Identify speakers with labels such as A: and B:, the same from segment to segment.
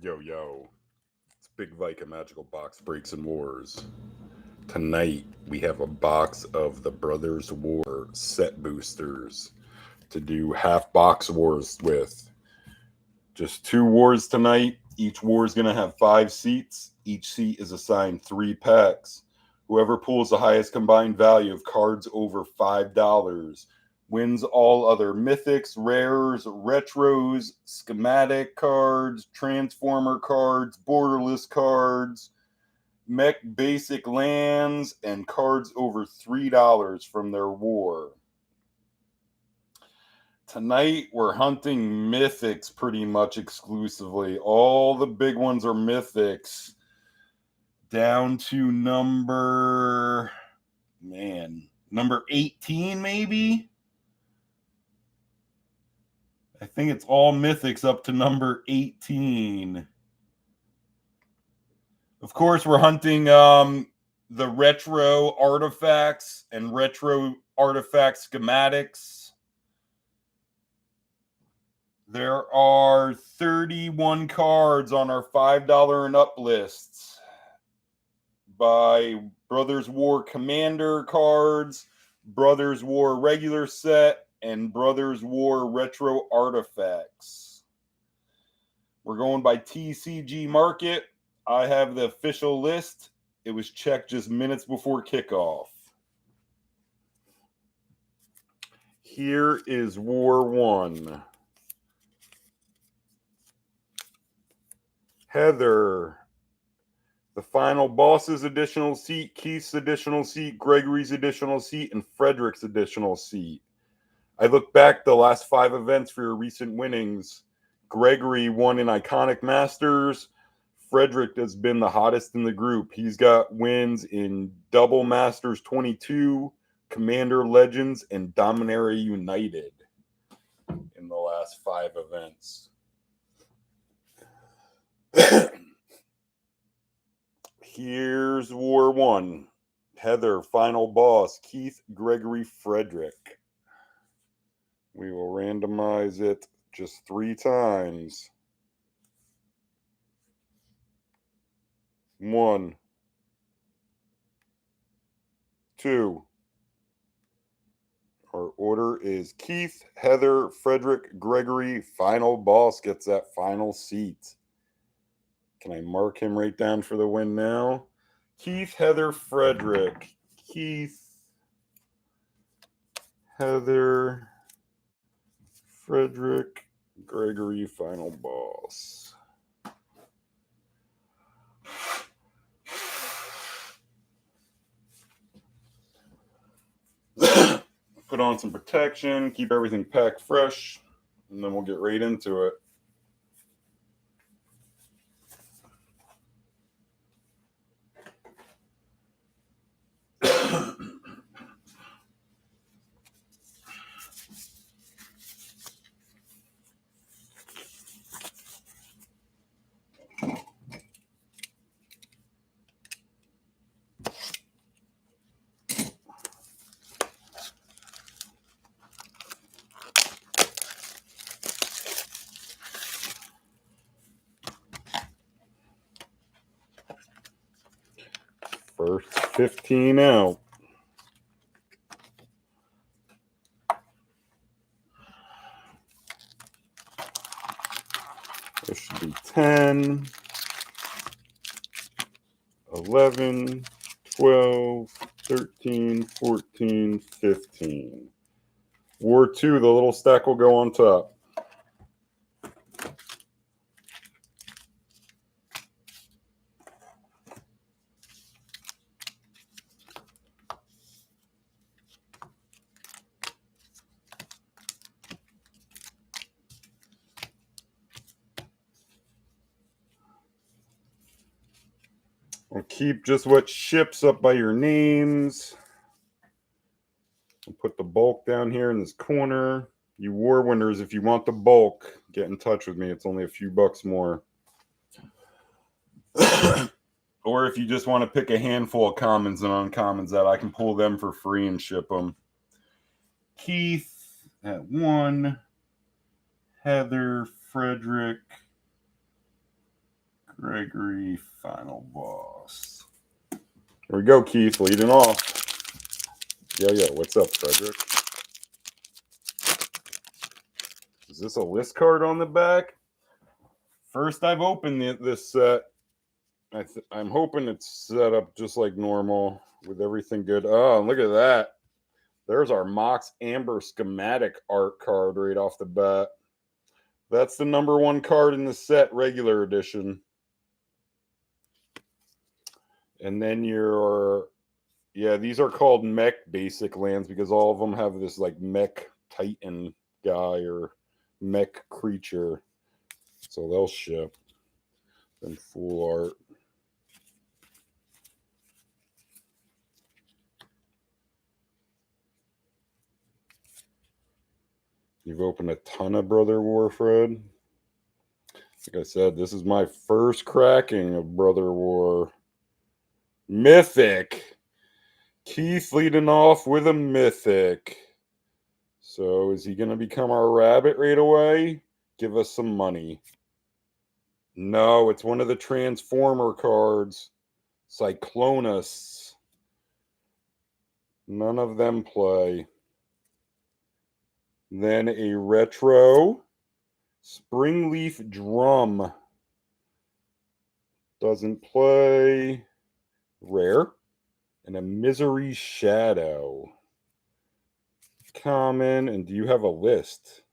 A: Yo, yo. It's Big Vika Magical Box Breaks and Wars. Tonight, we have a box of the Brothers War set boosters to do half box wars with. Just 2 wars tonight. Each war is going to have 5 seats. Each seat is assigned 3 packs. Whoever pulls the highest combined value of cards over $5 wins all other mythics, rares, retros, schematic cards, transformer cards, borderless cards, mech basic lands, and cards over $3 from their war. Tonight, we're hunting mythics pretty much exclusively. All the big ones are mythics. Down to number 18 maybe? I think it's all mythics up to number 18. Of course, we're hunting the retro artifacts and retro artifact schematics. There are 31 cards on our $5 and up lists by Brothers War Commander cards, Brothers War regular set, and Brothers War retro artifacts. We're going by TCG Market. I have the official list. It was checked just minutes before kickoff. Here is War 1. Heather, the final boss's additional seat, Keith's additional seat, Gregory's additional seat, and Frederick's additional seat. I look back the last 5 events for your recent winnings. Gregory won in Iconic Masters. Frederick has been the hottest in the group. He's got wins in Double Masters 22, Commander Legends, and Dominaria United in the last 5 events. Here's War 1. Heather, final boss, Keith, Gregory, Frederick. We will randomize it just 3 times. 1, 2. Our order is Keith, Heather, Frederick, Gregory. Final boss gets that final seat. Can I mark him right down for the win now? Keith, Heather, Frederick. Keith, Heather, Frederick, Gregory, final boss. Put on some protection, keep everything packed fresh, and then we'll get right into it. First 15 out. There should be 10, 11, 12, 13, 14, 15. War 2, the little stack will go on top. I'll keep just what ships up by your names. I'll put the bulk down here in this corner. You war winners, if you want the bulk, get in touch with me. It's only a few bucks more. Or if you just want to pick a handful of commons and uncommons that I can pull them for free and ship them. Keith at 1. Heather, Frederick, Gregory, final boss. Here we go, Keith, leading off. Yeah, what's up, Frederick? Is this a list card on the back? First I've opened this set. I'm hoping it's set up just like normal with everything good. Oh, look at that. There's our Mox Amber Schematic art card right off the bat. That's the #1 card in the set, regular edition. And then these are called MECH basic lands because all of them have this like MECH Titan guy or MECH creature. So they'll ship. Then full art. You've opened a ton of Brother War, Fred. Like I said, this is my first cracking of Brother War. Mythic. Keith leading off with a Mythic. So is he going to become our rabbit right away? Give us some money. No, it's one of the Transformer cards. Cyclonus. None of them play. Then a retro Springleaf Drum. Doesn't play. Rare. And a Misery Shadow. Common. And do you have a list?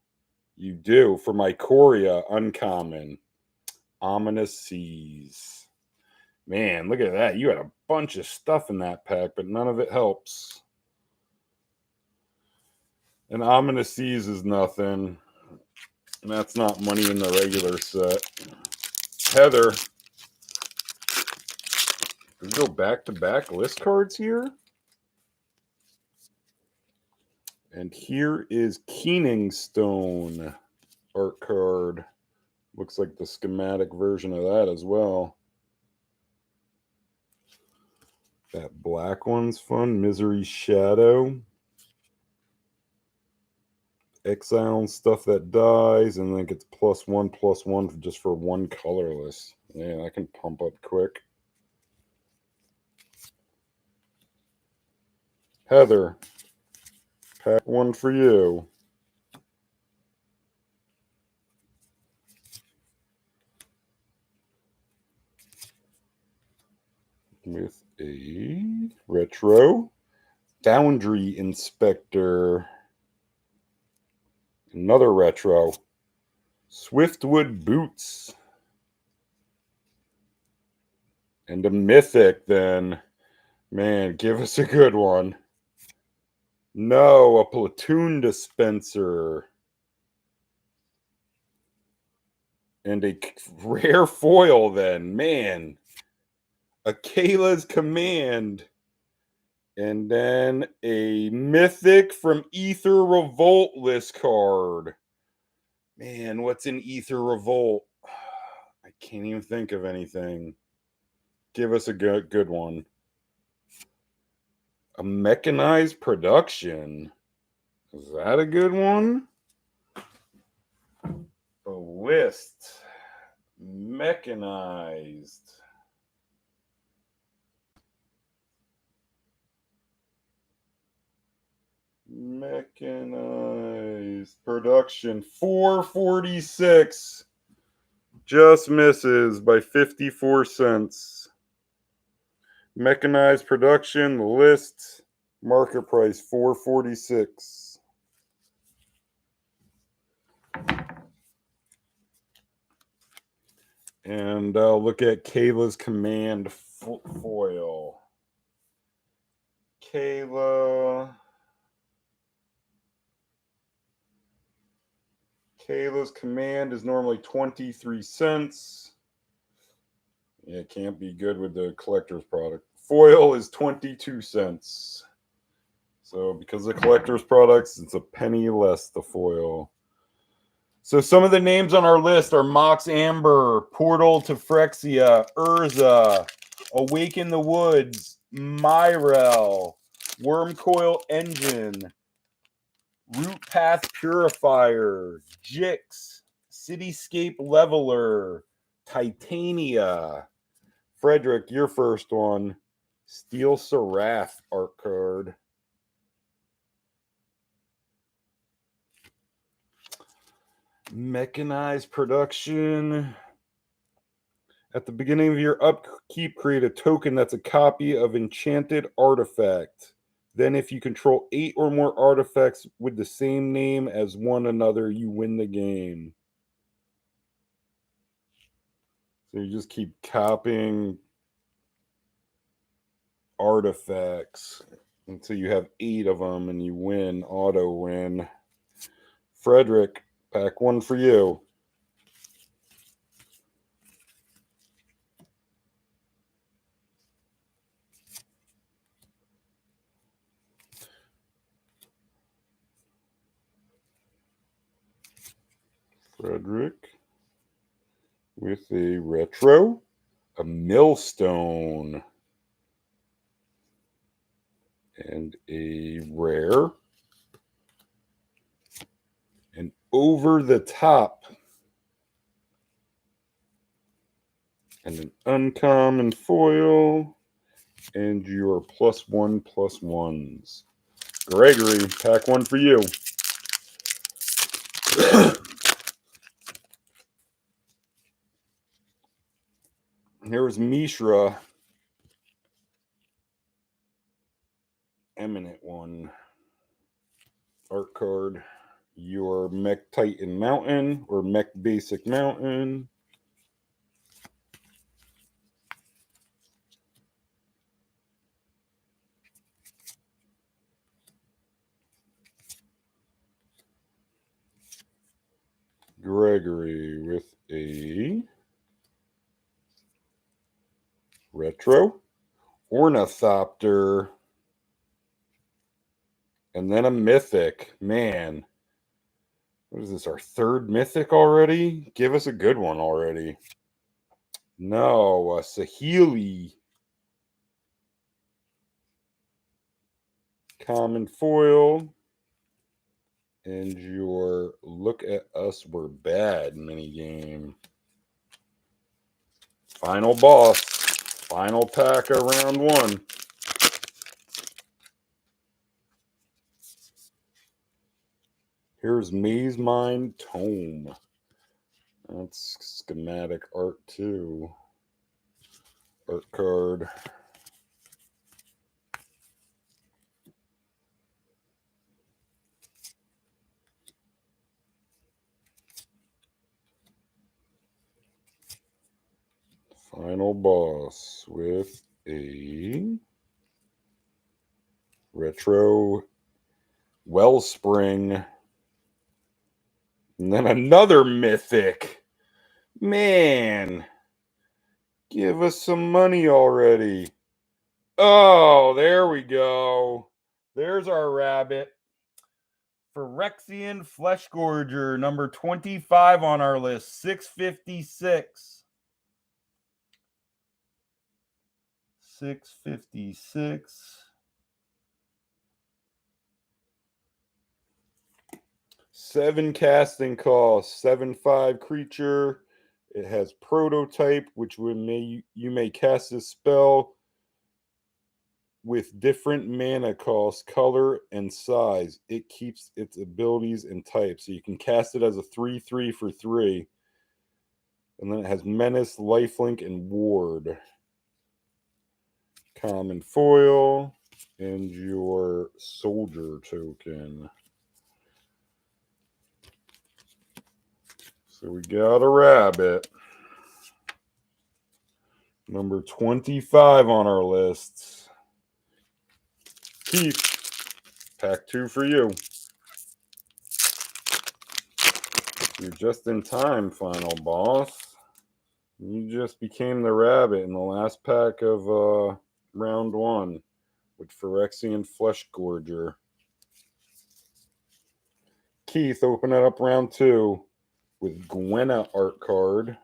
A: You do. For my Coria, uncommon. Ominous Seas. Man, look at that. You had a bunch of stuff in that pack, but none of it helps. And Ominous Seas is nothing. And that's not money in the regular set. Heather. We go back-to-back list cards here. And here is Keening Stone art card. Looks like the schematic version of that as well. That black one's fun. Misery Shadow. Exile stuff that dies, and then gets +1/+1 just for one colorless. Man, I can pump up quick. Heather, pack one for you. With a retro Foundry Inspector. Another retro Swiftwood Boots. And a Mythic then. Man, give us a good one. No, a Platoon Dispenser. And a rare foil then. Man. A Kayla's Command. And then a Mythic from Aether Revolt list card. Man, what's in Aether Revolt? I can't even think of anything. Give us a good one. A Mechanized Production. Is that a good one? A list. Mechanized. Mechanized Production. 446. Just misses by 54 cents. Mechanized Production list. Market price 446. And I'll look at Kayla's Command foil. Kayla's Command is normally 23 cents. Yeah, it can't be good with the collector's product. Foil is 22 cents. So because of collector's products, it's a penny less, the foil. So some of the names on our list are Mox Amber, Portal to Phyrexia, Urza, Awaken the Woods, Myrel, Wurmcoil Engine, Rootpath Purifier, Gix, Cityscape Leveler, Titania. Frederick, your first one. Steel Seraph art card. Mechanized production. At the beginning of your upkeep, create a token that's a copy of enchanted artifact. Then if you control 8 or more artifacts with the same name as one another, you win the game. So you just keep copying artifacts until you have 8 of them and you win, auto win. Frederick, pack one for you. Frederick with a retro, a millstone, and a rare, and over the top, and an uncommon foil, and your +1/+1s. Gregory, pack one for you. Here's Mishra. Eminent one. Art card. Your Mech Titan Mountain or Mech Basic Mountain. Gregory with a retro, Ornithopter, and then a mythic. Man, what is this, our third mythic already? Give us a good one already. No, a Sahili. Common foil. And your Look at Us, We're Bad minigame. Final boss. Final pack of round one. Here's Maze Mine Tome. That's schematic art too. Art card. Final boss with a retro Wellspring. And then another mythic. Man, give us some money already. Oh, there we go. There's our rabbit. Phyrexian Flesh Gorger, number 25 on our list, 656. 656. 7 casting cost, 7/5 creature. It has prototype, which you may cast a spell with different mana cost, color, and size. It keeps its abilities and types. So you can cast it as a 3/3 for 3. And then it has Menace, Lifelink, and Ward. Common foil, and your Soldier token. So we got a rabbit. Number 25 on our list. Keith, pack 2 for you. You're just in time, final boss. You just became the rabbit in the last pack of round 1 with Phyrexian Flesh Gorger. Keith, open it up round 2 with Gwenna art card.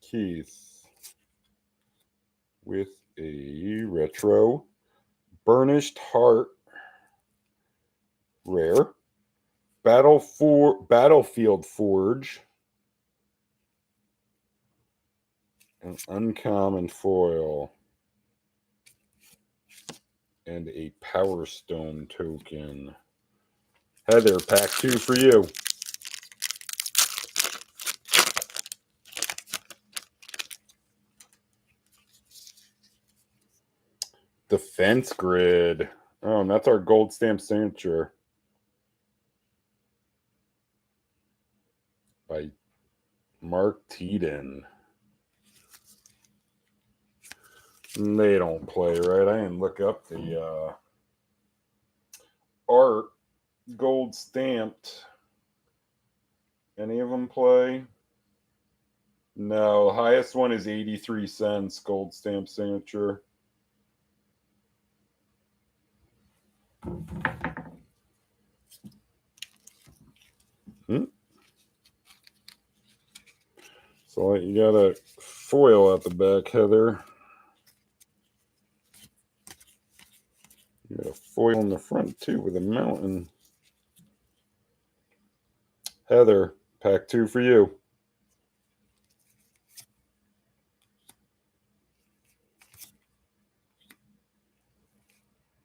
A: Keith. with a retro Burnished Heart rare, Battlefield Forge, an uncommon foil, and a Power Stone token. Heather, pack 2 for you. Defense Grid. Oh, and that's our gold stamp signature by Mark Teeden. They don't play, right? I didn't look up the art. Gold stamped. Any of them play? No, the highest one is 83 cents, gold stamp signature. So you got a foil at the back, Heather. You got a foil in the front, too, with a mountain. Heather, pack 2 for you.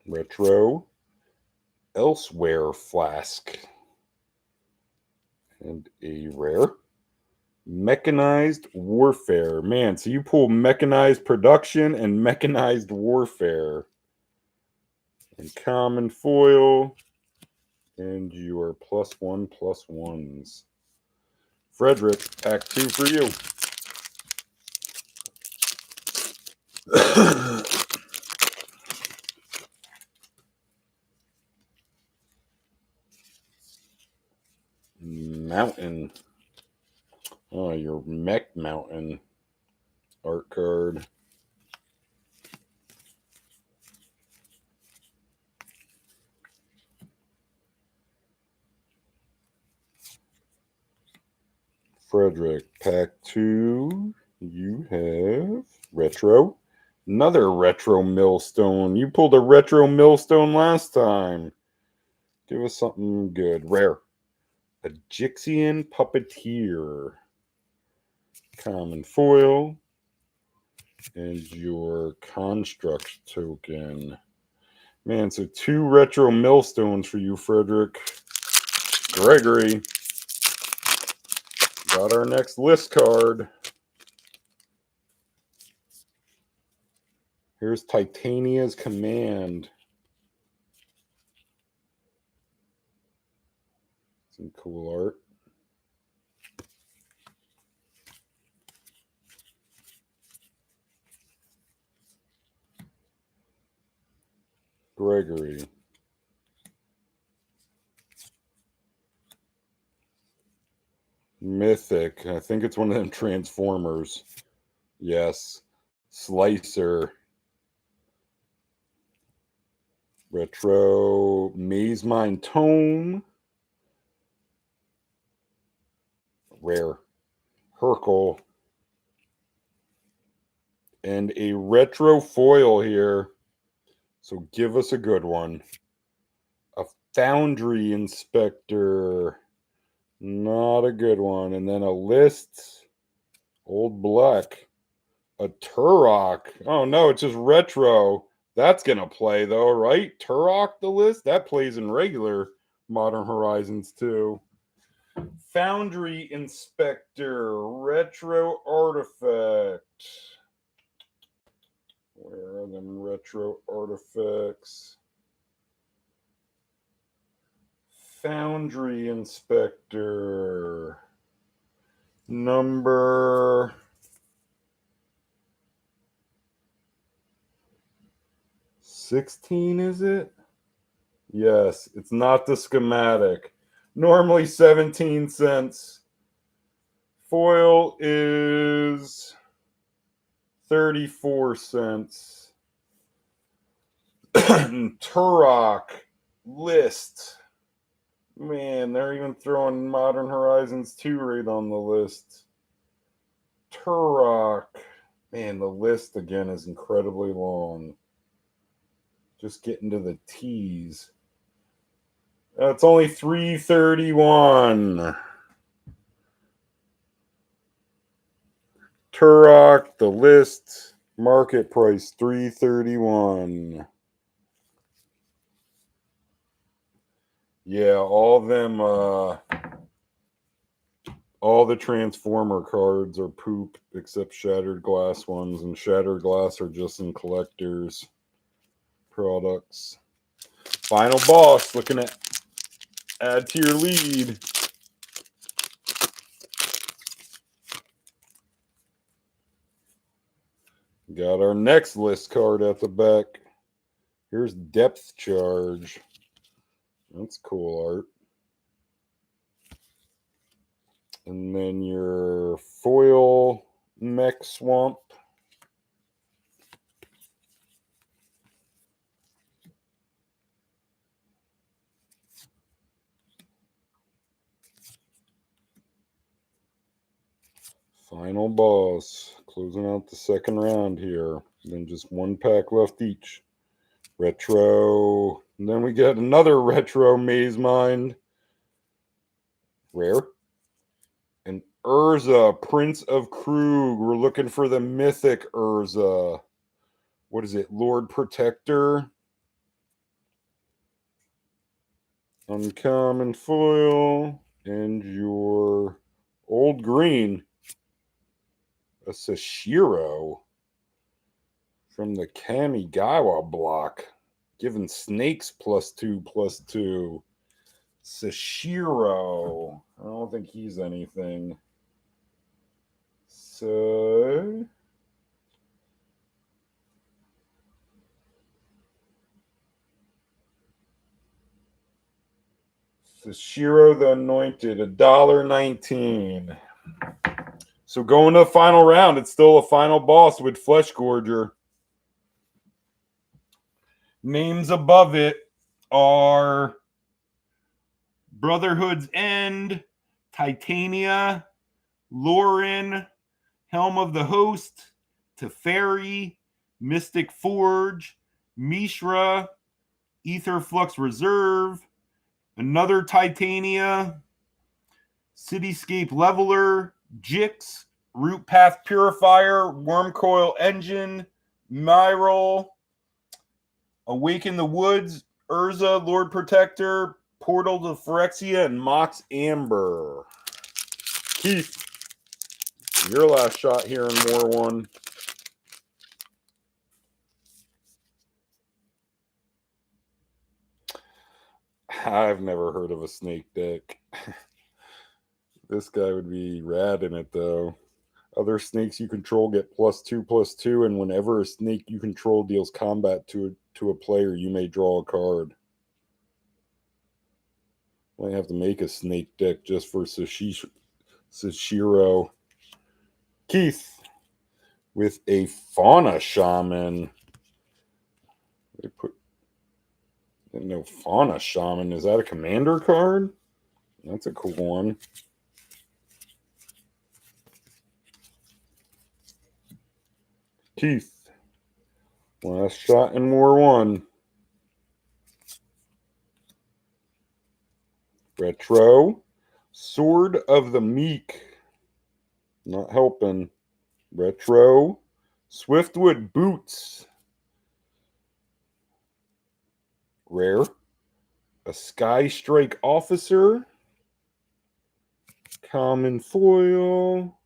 A: Retro Elsewhere Flask. And a rare Mechanized Warfare. Man, so you pull Mechanized Production and Mechanized Warfare. And common foil. And your +1/+1s. Frederick, pack 2 for you. Mountain. Oh, your Mech Mountain art card. Frederick, pack 2. You have retro. Another retro millstone. You pulled a retro millstone last time. Give us something good. Rare. A Gix-Yawgmoth Puppeteer. Common foil. And your construct token. Man, so 2 retro millstones for you, Frederick. Gregory. Got our next list card. Here's Titania's Command. Some cool art. Gregory. Mythic. I think it's one of them Transformers. Yes. Slicer. Retro Maze Mine Tome. Rare. Hercule. And a retro foil here. So give us a good one. A Foundry Inspector. Not a good one. And then a list. Old Black. A Turok. Oh, no, it's just retro. That's going to play, though, right? Turok, the list? That plays in regular Modern Horizons, too. Foundry Inspector. Retro Artifact. Where are them retro artifacts? Foundry Inspector. Number 16, is it? Yes, it's not the schematic. Normally 17 cents. Foil is 34 cents. Turok list. Man, they're even throwing Modern Horizons 2 right on the list. Turok. Man, the list again is incredibly long. Just getting to the T's. It's only 331. Turok, the list, market price 331. Yeah, all of them, all the Transformer cards are poop except Shattered Glass ones, and Shattered Glass are just in collectors products. Final boss, looking at add to your lead. Got our next list card at the back. Here's Depth Charge. That's cool art. And then your foil mech swamp. Final boss. Closing out the second round here. And then just one pack left each. Retro. And then we get another retro Maze Mind. Rare. And Urza, Prince of Krug. We're looking for the mythic Urza. What is it? Lord Protector. Uncommon foil. And your old green. A Sashiro. From the Kamigawa block. Giving snakes +2/+2. Sashiro. I don't think he's anything. So Sashiro the Anointed, $1.19. So going to the final round, it's still a final boss with Flesh Gorger. Names above it are Brotherhood's End, Titania, Lauren, Helm of the Host, Teferi, Mystic Forge, Mishra, Aetherflux Reserve, another Titania, Cityscape Leveler, Gix, Rootpath Purifier, Wurmcoil Engine, Myrel, Awaken the Woods, Urza-Lord Protector, Portal to Phyrexia, and Mox Amber. Keith, your last shot here in War 1. I've never heard of a snake deck. This guy would be rad in it, though. Other snakes you control get +2/+2, and whenever a snake you control deals combat to a player, you may draw a card. Might have to make a snake deck just for Sashiro. Keith, with a Fauna Shaman. They put no Fauna Shaman. Is that a commander card? That's a cool one. Keith, last shot in War 1. Retro, Sword of the Meek. Not helping. Retro, Swiftwood Boots. Rare, a Sky Strike Officer. Common foil.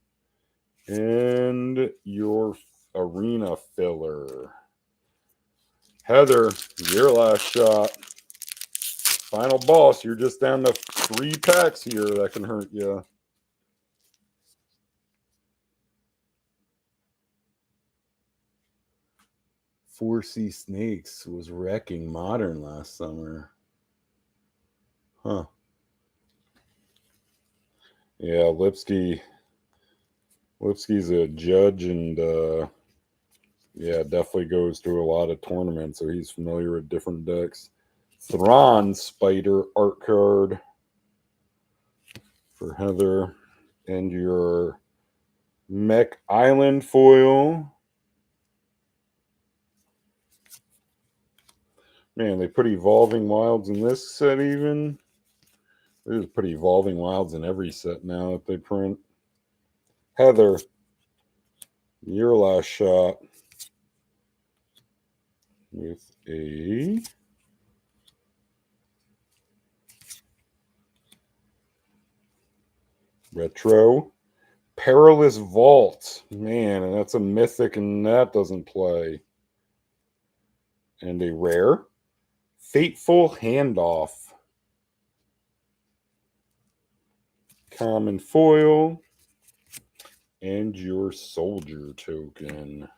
A: And your arena filler. Heather, your last shot. Final boss. You're just down to 3 packs here that can hurt you. Four Sea Snakes was wrecking Modern last summer. Huh. Yeah, Lipsky's a judge, and yeah, definitely goes to a lot of tournaments, so he's familiar with different decks. Thrawn Spider art card for Heather, and your Mech Island foil, Man, they put Evolving Wilds in this set even. They just put Evolving Wilds in every set now that they print. Heather, your last shot with a retro Perilous Vault. Man, and that's a mythic, and that doesn't play. And a rare Fateful Handoff. Common foil. And your soldier token.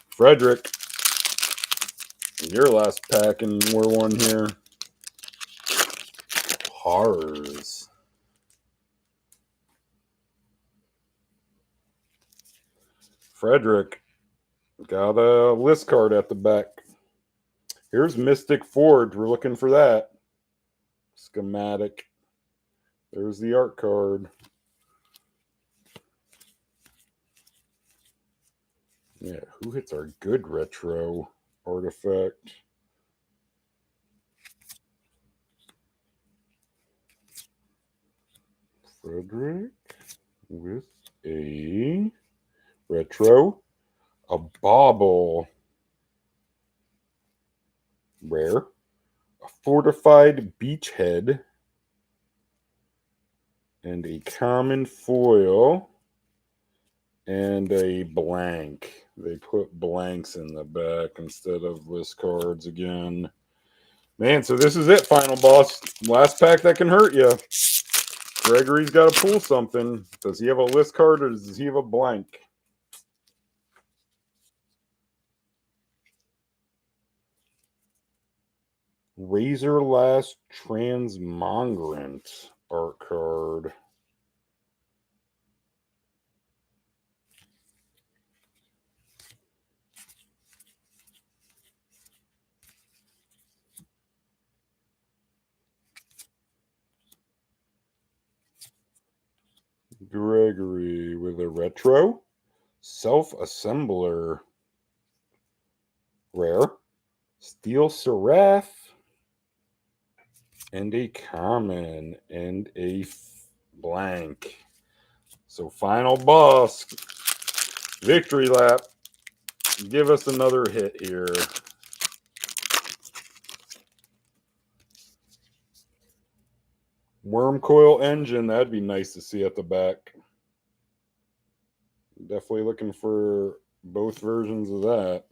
A: Frederick, your last pack and more one here. Hars. Frederick got a list card at the back. Here's Mystic Forge. We're looking for that. Schematic. There's the art card. Yeah, who hits our good retro artifact? Frederick with a retro. A bauble. Rare. A fortified beachhead. And a common foil. And a blank. They put blanks in the back instead of list cards again. Man, so this is it, final boss. Last pack that can hurt you. Gregory's got to pull something. Does he have a list card or does he have a blank? Razorlast Transmogrant art card. Gregory with a retro. Self-assembler. Rare. Steel Seraph. And a common. And a blank. So final boss. Victory lap. Give us another hit here. Wurmcoil engine. That'd be nice to see at the back. Definitely looking for both versions of that.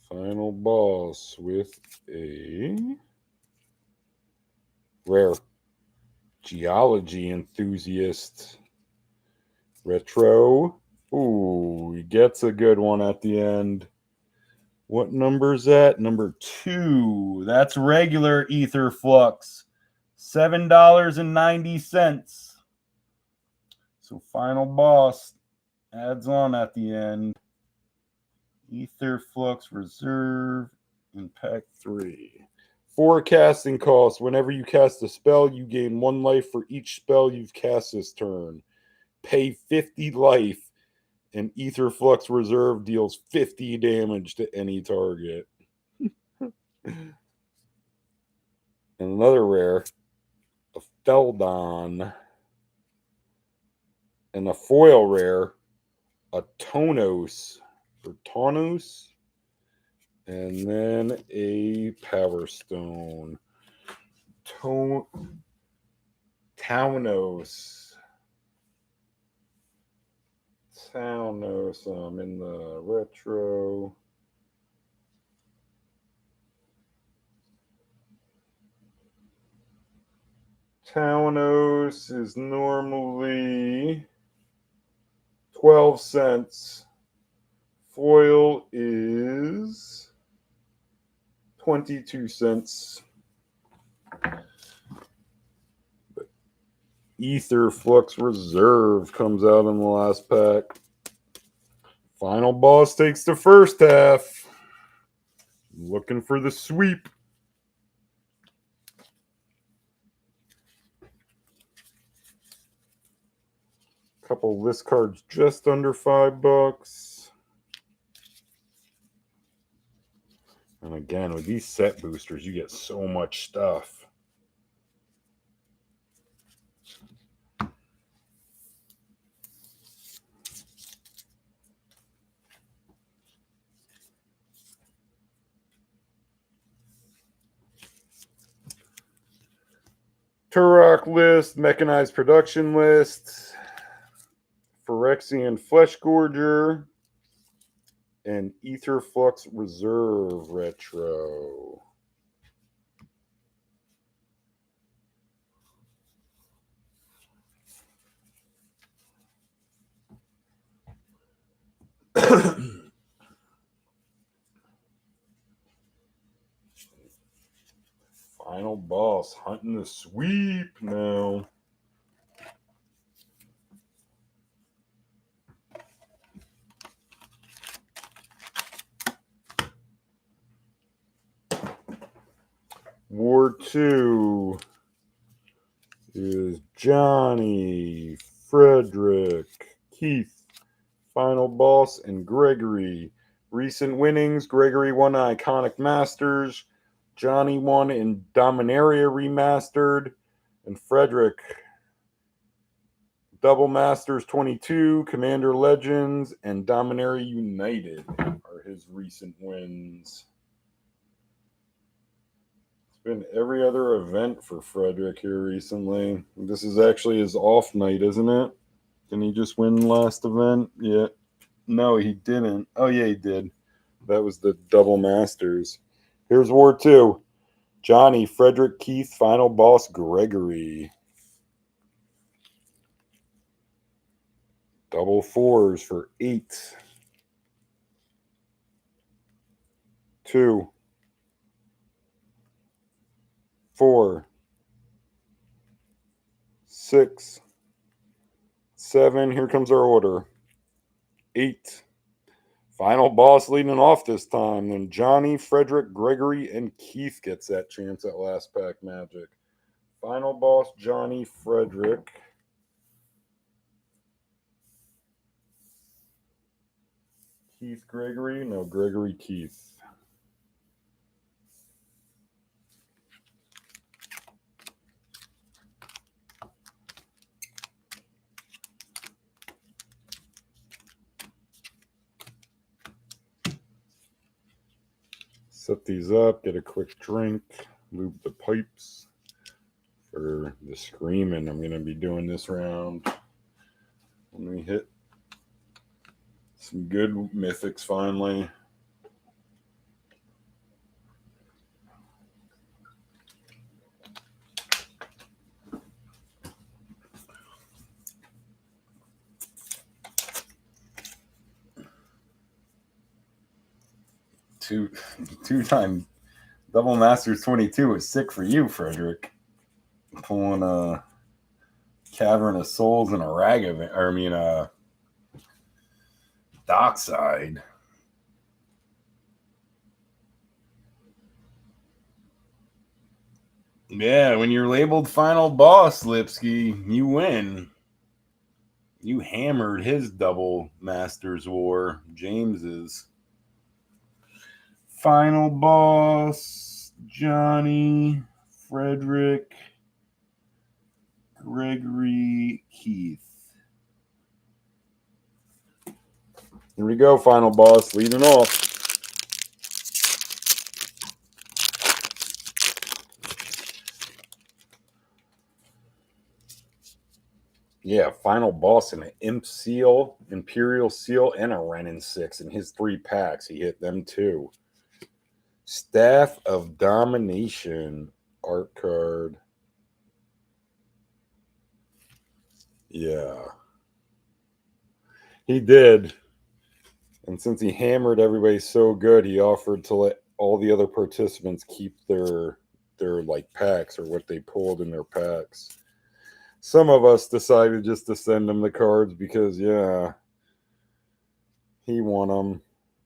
A: Final boss with a rare Geology Enthusiast retro. Ooh, he gets a good one at the end. What number is that? Number 2. That's regular Aetherflux. $7.90. So final boss adds on at the end. Aetherflux Reserve in pack 3. Forecasting cost. Whenever you cast a spell, you gain 1 life for each spell you've cast this turn. Pay 50 life, and Aetherflux Reserve deals 50 damage to any target. And another rare, a Feldon. And a foil rare, a Tonos. Or Taunos. And then a Power Stone. Taunos. I'm in the retro. Taunos is normally 12 cents. Foil is 22 cents. Aetherflux Reserve comes out in the last pack. Final boss takes the first half. Looking for the sweep. Couple list cards just under $5. And again, with these set boosters, you get so much stuff. Turok list, mechanized production list, Phyrexian Flesh Gorger, and Aetherflux Reserve Retro. Final boss, hunting the sweep now. War 2 is Johnny, Frederick, Keith, Final Boss, and Gregory. Recent winnings, Gregory won Iconic Masters, Johnny won in Dominaria Remastered, and Frederick Double Masters 22, Commander Legends, and Dominaria United are his recent wins. It's been every other event for Frederick here recently. This is actually his off night, isn't it? Didn't he just win last event? Yeah. No, he didn't. Oh, yeah, he did. That was the Double Masters. Here's War 2. Johnny, Frederick, Keith, Final Boss, Gregory. Double fours for 8. 2. 4. 6. 7. Here comes our order. 8. Final boss leading off this time. Then Johnny, Frederick, Gregory, and Keith gets that chance at last pack magic. Final boss, Johnny, Frederick. Keith, Gregory. No, Gregory, Keith. Set these up, get a quick drink, lube the pipes for the screaming I'm going to be doing this round. When we hit some good mythics finally. Two-time Double Masters 22 is sick for you, Frederick. Pulling a Cavern of Souls and a Dockside. Yeah, when you're labeled Final Boss, Lipsky, you win. You hammered his Double Masters War, James's. Final Boss, Johnny, Frederick, Gregory, Keith. Here we go, Final Boss, leading off. Yeah, Final Boss and an Imp Seal, Imperial Seal, and a Renin 6 in his 3 packs. He hit them too. Staff of Domination art card. Yeah. He did. And since he hammered everybody so good, he offered to let all the other participants keep their like packs or what they pulled in their packs. Some of us decided just to send him the cards because, yeah, he won them.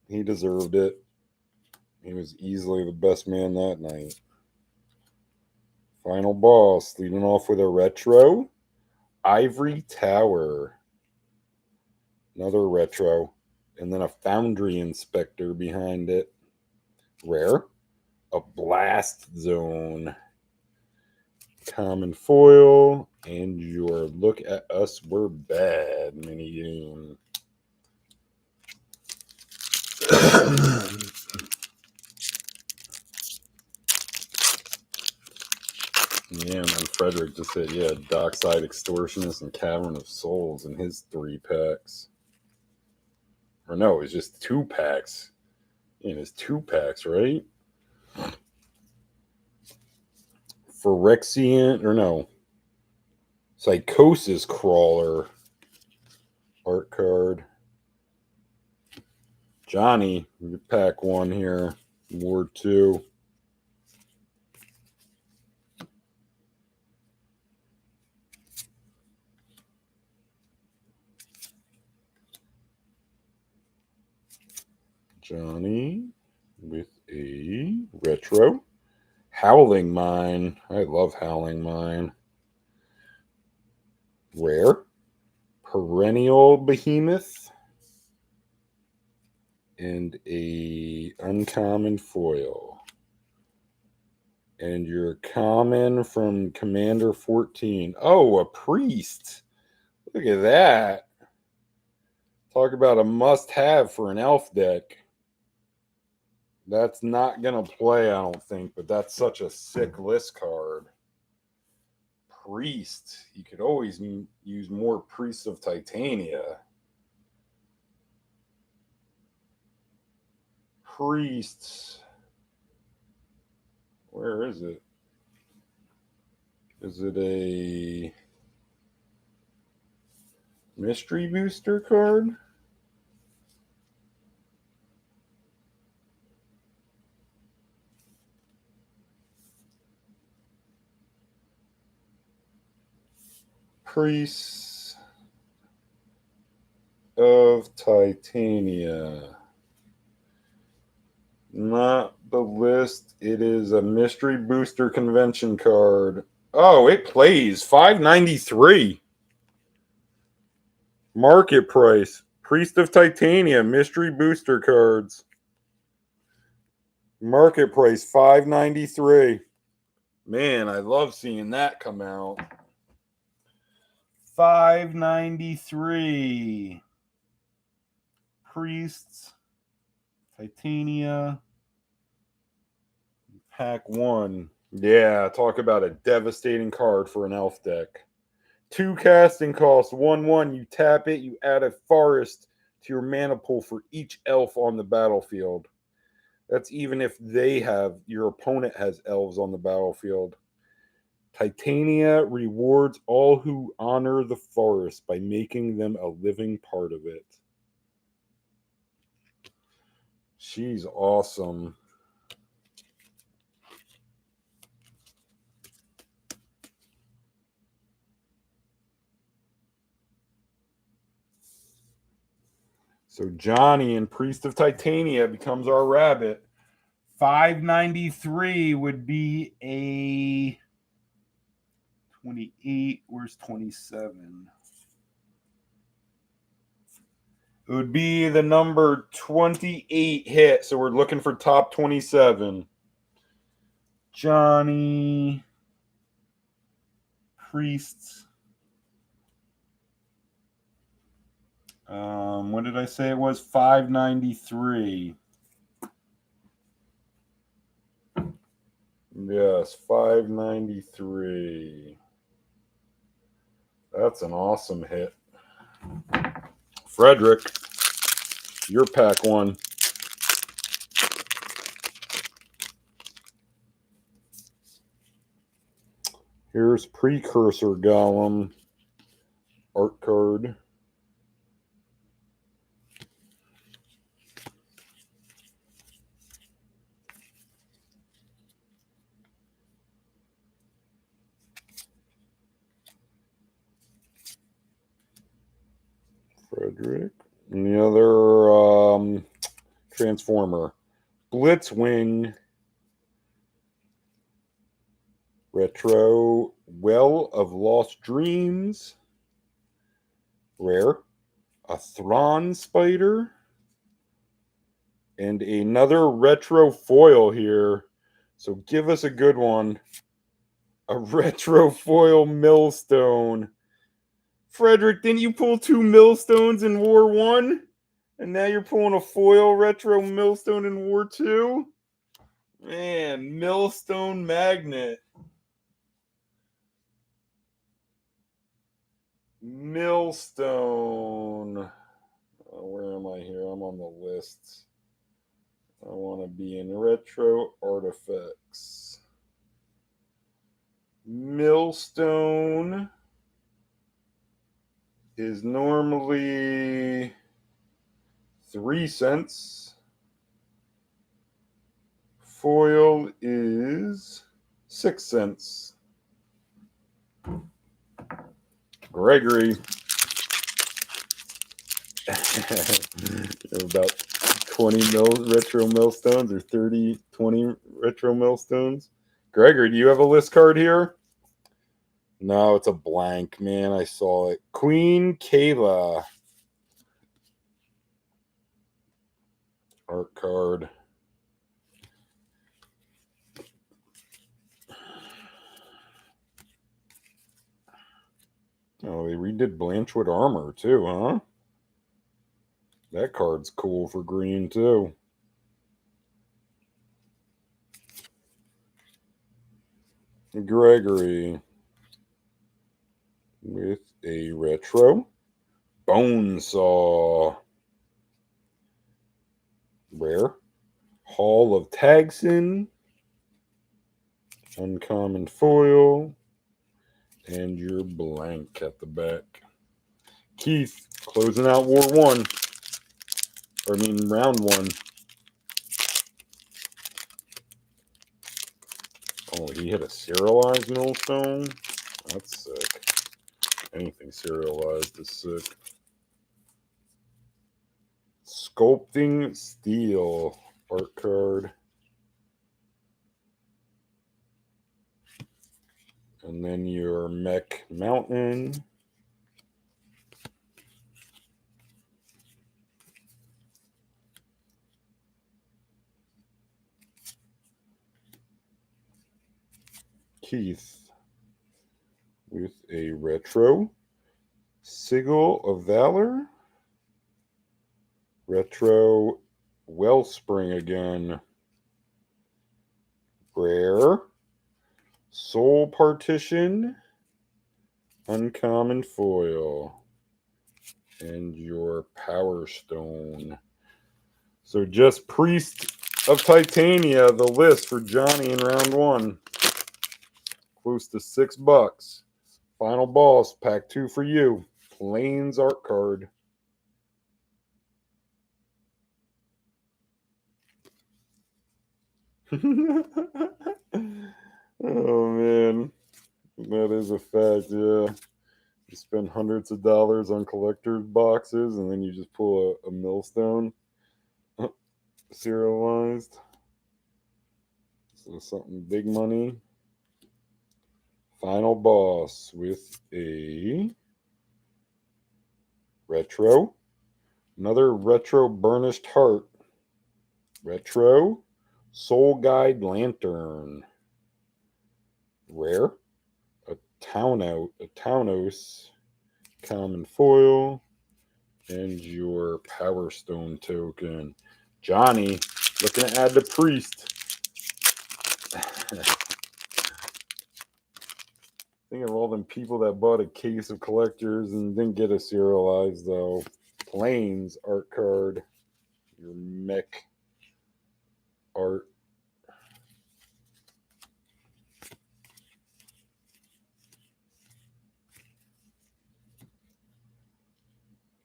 A: He deserved it. He was easily the best man that night. Final Boss, leading off with a retro. Ivory Tower. Another retro. And then a Foundry Inspector behind it. Rare. A Blast Zone. Common foil. And your Look at Us, We're Bad mini game. Yeah, and then Frederick just said, yeah, Dockside Extortionist and Cavern of Souls in his 3 packs. Or no, it's just 2 packs. In his 2 packs, right? Phyrexia, or no. Psychosis Crawler. Art card. Johnny, your pack 1 here. Ward 2. Johnny with a retro. Howling Mine. I love Howling Mine. Rare. Perennial Behemoth. And a uncommon foil. And your common from Commander 14. Oh, a Priest. Look at that. Talk about a must-have for an elf deck. That's not going to play, I don't think, but that's such a sick list card. Priest. You could always use more Priests of Titania. Priests. Where is it? Is it a mystery booster card? Priests of Titania. Not the list. It is a mystery booster convention card. Oh, it plays $5.93. Market price. Priest of Titania mystery booster cards. Market price $5.93. Man, I love seeing that come out. $5.93. Priests, Titania, pack 1. Yeah, talk about a devastating card for an elf deck. 2 casting costs, 1/1. You tap it, you add a forest to your mana pool for each elf on the battlefield. That's even if your opponent has elves on the battlefield. Titania rewards all who honor the forest by making them a living part of it. She's awesome. So Johnny and Priest of Titania becomes our rabbit. $5.93 would be a 28. Where's 27? It would be the number 28 hit. So we're looking for top 27. Johnny, Priests. What did I say it was? $5.93. Yes, $5.93. That's an awesome hit. Frederick, your pack 1. Here's Precursor Golem art card. Frederick. And the other Transformer. Blitzwing. Retro. Well of Lost Dreams. Rare. a Thron Spider, and another retro foil here. So give us a good one. A retro foil Millstone. Frederick, didn't you pull 2 Millstones in War 1? And now you're pulling a foil retro Millstone in War 2? Man, Millstone Magnet. Millstone. Where am I here? I'm on the list. I want to be in retro artifacts. Millstone is normally 3 cents. Foil is 6 cents. Gregory. About 20 retro millstones or 20 retro millstones. Gregory, do you have a list card here? No, it's a blank, man. I saw it. Queen Kayla. Art card. Oh, they redid Blanchwood Armor too, huh? That card's cool for green too. Gregory with a retro Bonesaw. Rare. Hall of Tagson. Uncommon foil. And your blank at the back. Keith, closing out War 1. Or I mean round 1. Oh, he hit a serialized millstone? That's sick. Anything serialized is sick. Sculpting Steel art card. And then your Mech Mountain. Keith with a retro Sigil of Valor. Retro Wellspring again. Rare Soul Partition. Uncommon foil. And your Power Stone. So just Priest of Titania, the list for Johnny in round 1. Close to $6. Final boss, pack 2 for you. Plains art card. Oh man, that is a fact. Yeah, you spend hundreds of dollars on collector's boxes, and then you just pull a millstone serialized. So something big money. Final boss with a retro, another retro Burnished Heart, retro Soul Guide Lantern, rare, a Taunos common foil, and your Power Stone token. Johnny looking to add the Priest. Think of all them people that bought a case of collectors and didn't get a serialized though. Plains art card. Your mech art.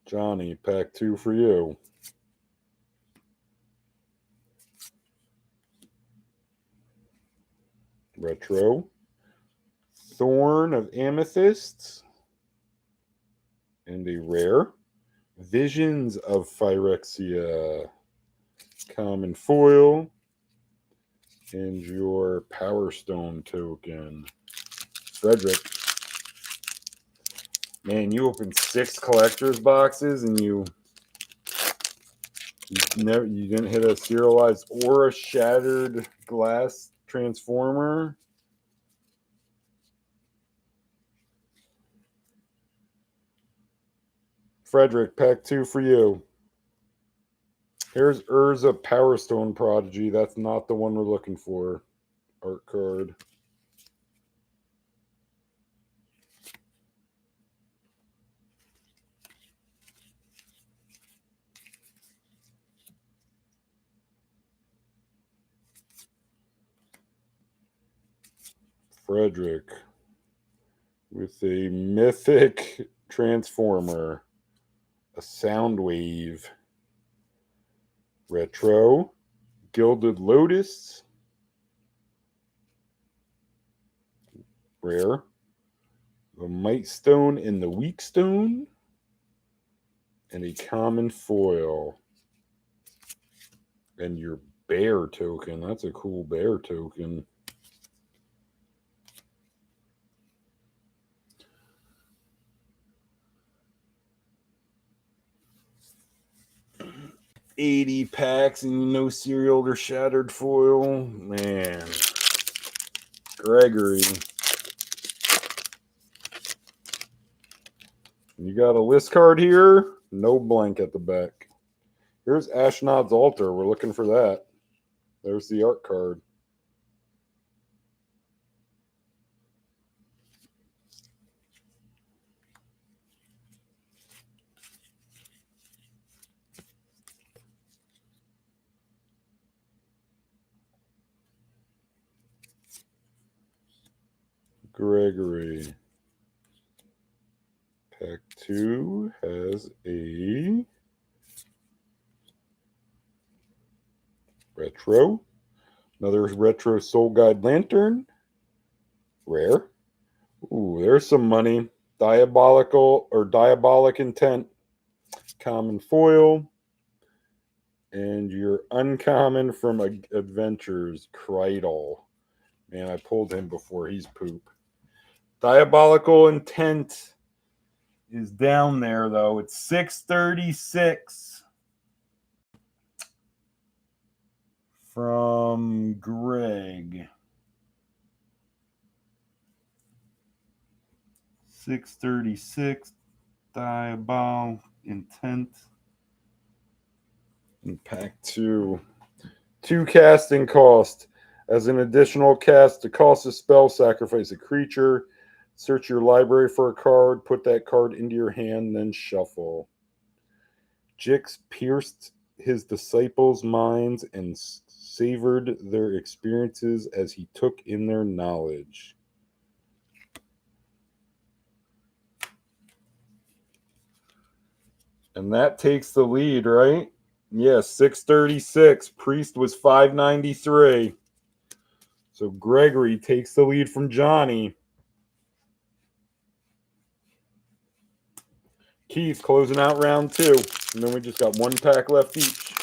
A: Johnny, pack 2 for you. Retro. Thorn of Amethyst. And a rare. Visions of Phyrexia. Common foil. And your Power Stone token. Frederick. Man, you opened 6 collector's boxes and you didn't hit a serialized or a shattered glass transformer. Frederick, pack 2 for you. Here's Urza Power Stone Prodigy. That's not the one we're looking for. Art card. Frederick with a mythic transformer, a Soundwave, retro, Gilded Lotus, rare, the Might Stone and the Weak Stone, and a common foil. And your bear token. That's a cool bear token. $80 packs and no serial or shattered foil. Man. Gregory. You got a list card here. No blank at the back. Here's Ashnod's Altar. We're looking for that. There's the art card. Gregory. Pack 2 has a retro. Another retro Soul Guide Lantern. Rare. Ooh, there's some money. Diabolic-Intent. Common foil. And your uncommon from Adventures, Cridle. Man, I pulled him before. He's poop. Diabolical-Intent is down there, though. It's 636 from Greg. 636 Diabolic-Intent. And pack 2. 2 casting cost. As an additional cast, to cost a spell, sacrifice a creature. Search your library for a card. Put that card into your hand, then shuffle. Gix pierced his disciples' minds and savored their experiences as he took in their knowledge. And that takes the lead, right? Yes, 636. Priest was 593. So Gregory takes the lead from Johnny. Keith closing out round 2. And then we just got 1 pack left each.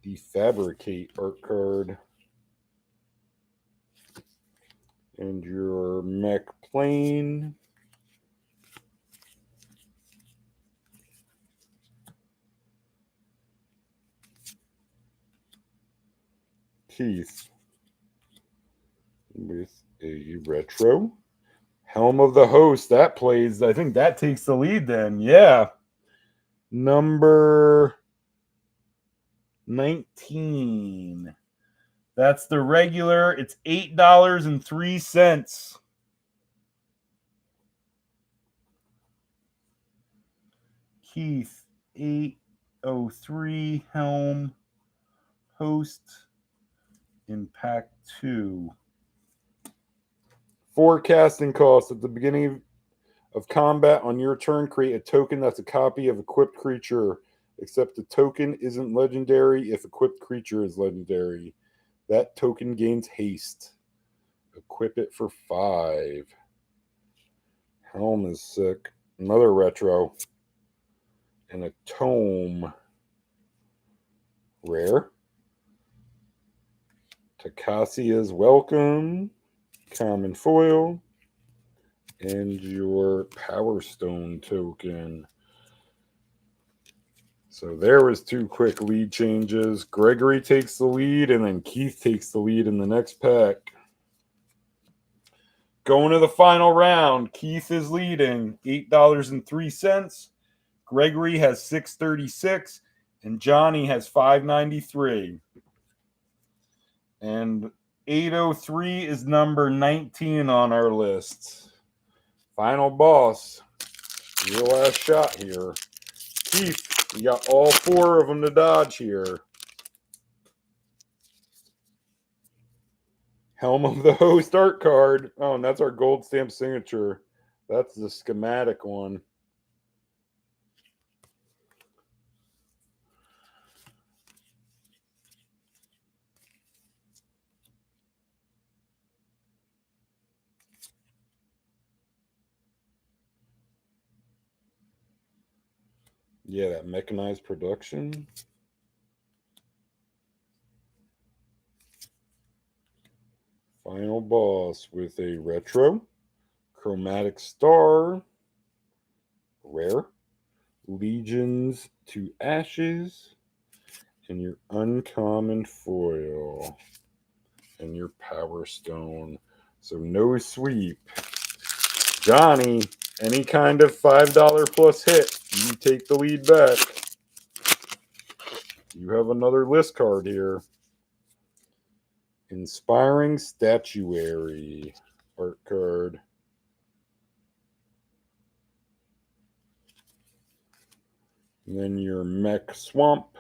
A: The Fabricate art card. And your mech plane. Keith with a retro. Helm of the Host. That plays. I think that takes the lead then. Yeah. Number 19. That's the regular. It's $8.03. Keith, 803 Helm Host in pack 2. Forecasting cost at the beginning of combat on your turn. Create a token that's a copy of equipped creature, except the token isn't legendary if equipped creature is legendary. That token gains haste. Equip it for 5. Helm is sick. Another retro. And a tome. Rare. Takasia's Welcome. Common foil. And your Power Stone token. So there was 2 quick lead changes. Gregory takes the lead, and then Keith takes the lead in the next pack. Going to the final round, Keith is leading, $8.03. Gregory has $6.36, and Johnny has $5.93. And 803 is number 19 on our list. Final boss. Your last shot here. Keith, you got all 4 of them to dodge here. Helm of the Host art card. Oh, and that's our gold stamp signature. That's the schematic one. Yeah, that mechanized production. Final boss with a retro, chromatic star, rare, legions to ashes, and your uncommon foil, and your power stone. So no sweep. Johnny, any kind of $5 plus hit, you take the lead back. You have another list card here. Inspiring Statuary art card. And then your Mech Swamp.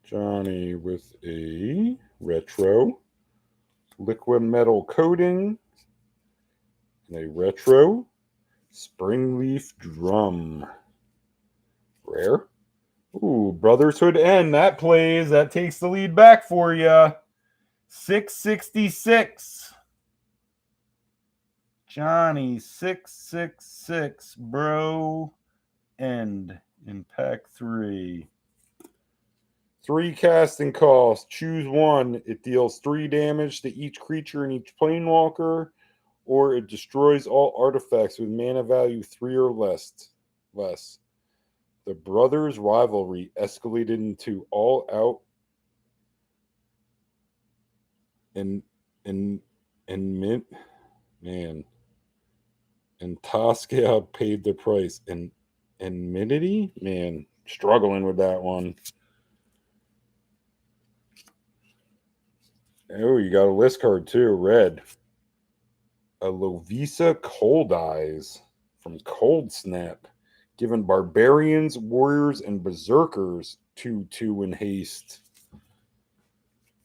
A: Johnny with a retro, liquid metal coating, and a retro, springleaf drum. Rare. Ooh, Brothershood N. That plays. That takes the lead back for you. 666. Johnny, 666. Bro, end in pack 3. 3 casting costs. Choose one. It deals 3 damage to each creature and each planewalker, or it destroys all artifacts with mana value 3 or less. The brothers' rivalry escalated into all out and Tosca paid the price. And enmity? Man, struggling with that one. Oh, you got a list card too, red. A Lovisa Cold Eyes from Cold Snap, giving barbarians, warriors, and berserkers 2/2 in haste.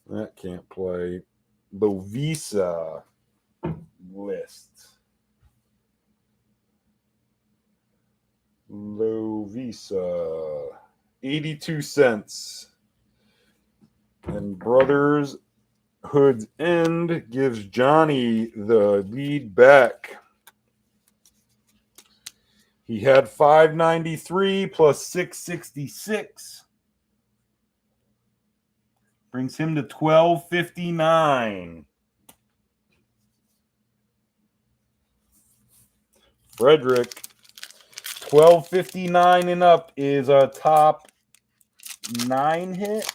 A: That can't play. Lovisa list. Lovisa, 82 cents. And Brothers Hood's End gives Johnny the lead back. He had 593 plus 666. Brings him to 1259. Frederick, 1259 and up is a top 9 hit.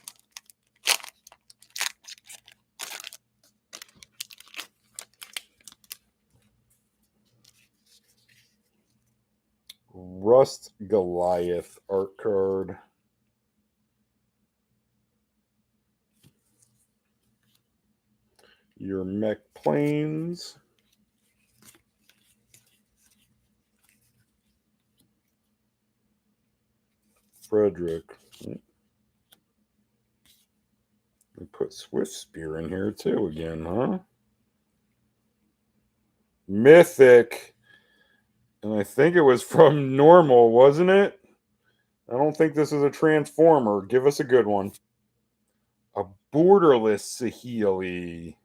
A: Rust Goliath art card. Your Mech Plains. Frederick. We put Swift Spear in here too again, huh? Mythic. And I think it was from normal, wasn't it? I don't think this is a transformer. Give us a good one. A Borderless Saheeli.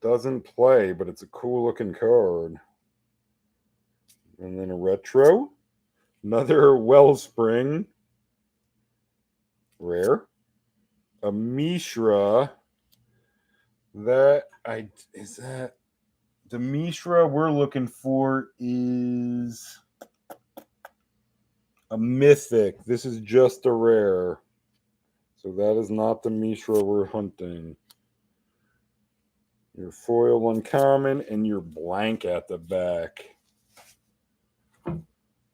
A: Doesn't play, but it's a cool looking card. And then a retro. Another Wellspring. Rare. A Mishra. Is that the Mishra we're looking for is a mythic. This is just a rare. So that is not the Mishra we're hunting. Your foil uncommon and your blank at the back.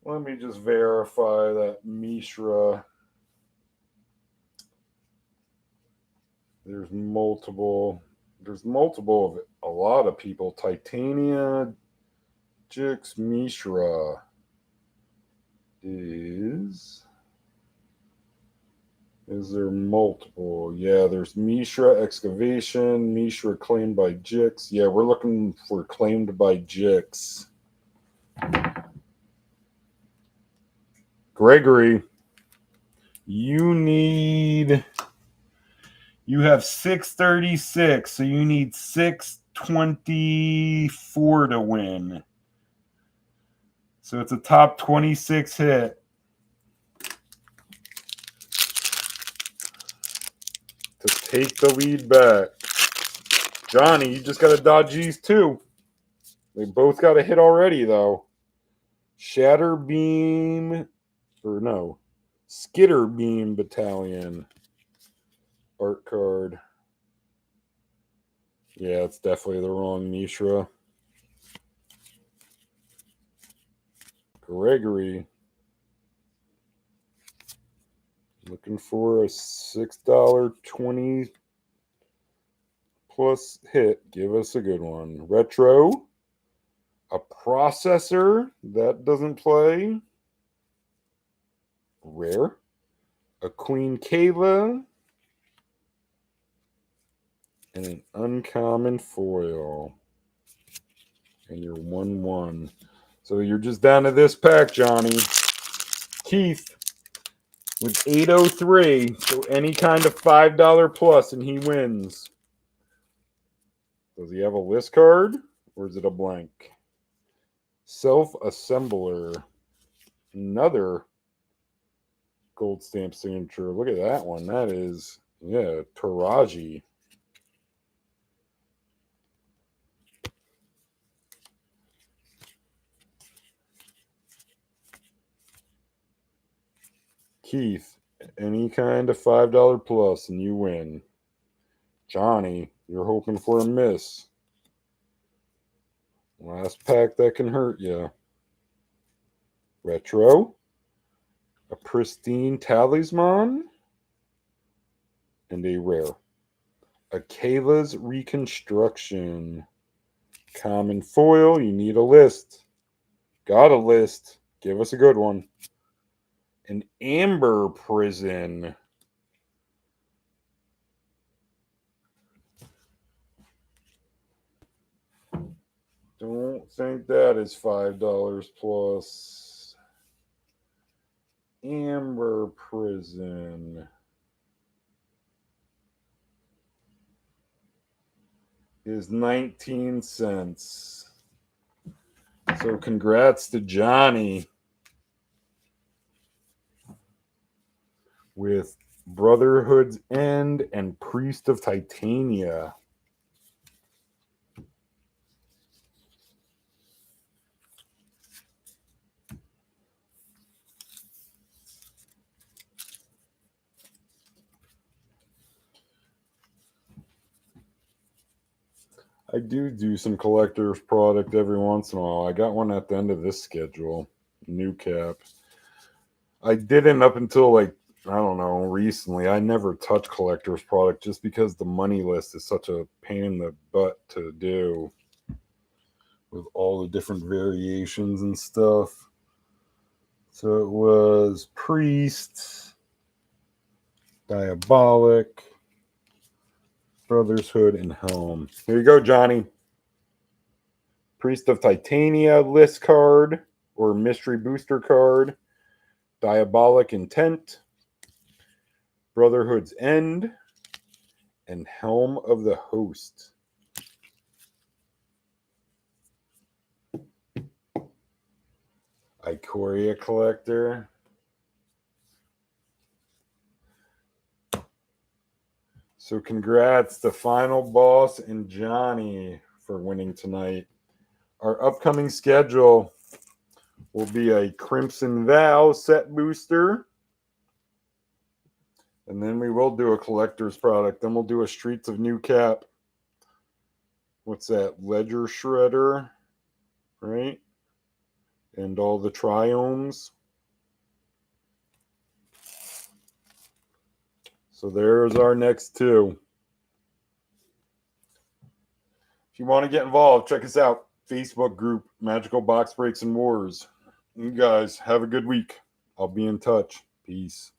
A: Let me just verify that Mishra. There's multiple of it. A lot of people. Titania, Gix, Mishra is there multiple? Yeah, there's Mishra Excavation, Mishra Claimed by Gix. Yeah, we're looking for Claimed by Gix. Gregory, you have 636, so you need 624 to win. So it's a top 26 hit. To take the lead back. Johnny, you just got to dodge these two. They both got a hit already, though. Skitter Beam Battalion. Art card. Yeah, it's definitely the wrong Mishra. Gregory. Looking for a $6.20 plus hit. Give us a good one. Retro. A Processor. That doesn't play. Rare. A Queen Kayla. And an uncommon foil. And you're 1-1. So you're just down to this pack, Johnny. Keith with 803. So any kind of $5 plus and he wins. Does he have a list card or is it a blank? Self-assembler. Another gold stamp signature. Look at that one. That is, yeah, Taraji. Keith, any kind of $5 plus and you win. Johnny, you're hoping for a miss. Last pack that can hurt you. Retro. A Pristine Talisman. And a rare. A Kayla's Reconstruction. Common foil. You need a list. Got a list. Give us a good one. An Amber Prison. Don't think that is $5 plus. Amber Prison is 19 cents. So congrats to Johnny with Brotherhood's End and Priest of Titania. I do some collector's product every once in a while. I got one at the end of this schedule. New cap. I didn't up until like, I don't know, recently. I never touch collector's product just because the money list is such a pain in the butt to do with all the different variations and stuff. So it was Priest, Diabolic, Brotherhood, and Helm. Here you go, Johnny. Priest of Titania list card or mystery booster card. DiabolicIntent, Brotherhood's End, and Helm of the Host. Ikoria Collector. So congrats to Final Boss and Johnny for winning tonight. Our upcoming schedule will be a Crimson Vow set booster. And then we will do a collector's product. Then we'll do a Streets of New Cap. What's that? Ledger Shredder, right? And all the Triomes. So there's our next two. If you want to get involved, check us out. Facebook group, Magical Box Breaks and Wars. You guys have a good week. I'll be in touch. Peace.